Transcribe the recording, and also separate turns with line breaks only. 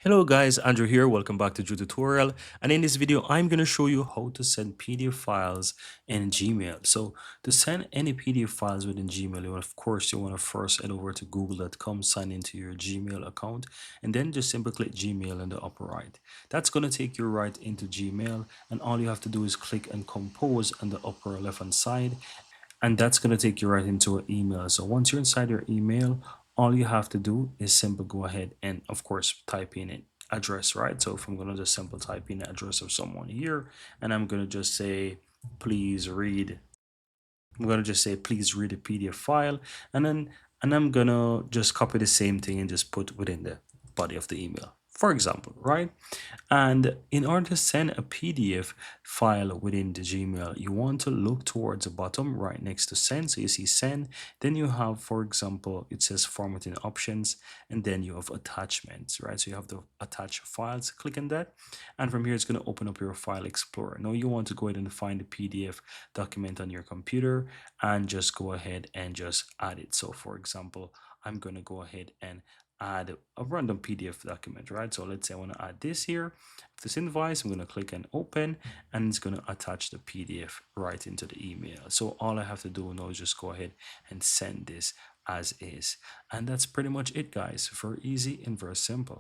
Hello guys, Andrew here. Welcome back to Drew Tutorial. And in this video, I'm going to show you how to send PDF files in Gmail. So to send any PDF files within Gmail, of course, you want to first head over to google.com, sign into your Gmail account, and then just simply click Gmail in the upper right. That's going to take you right into Gmail. And all you have to do is click and compose on the upper left hand side, and that's going to take you right into an email. So once you're inside your email, all you have to do is simply go ahead and of course type in an address, right? So if I'm going to just simply type in the address of someone here, and I'm going to just say please read, I'm going to just say please read a PDF file, and then I'm going to just copy the same thing and just put within the body of the email, for example, right? And in order to send a PDF file within the Gmail, you want to look towards the bottom right next to send. So you see send, then you have, for example, it says formatting options, and then you have attachments, right? So you have the attach files, click on that. And from here, it's going to open up your file explorer. Now you want to go ahead and find the PDF document on your computer and just go ahead and just add it. So for example, I'm going to go ahead and add a random PDF document, right? So let's say I want to add this here, this invoice. I'm going to click and open, and it's going to attach the PDF right into the email. So all I have to do now is just go ahead and send this as is. And that's pretty much it, guys. Very easy and very simple.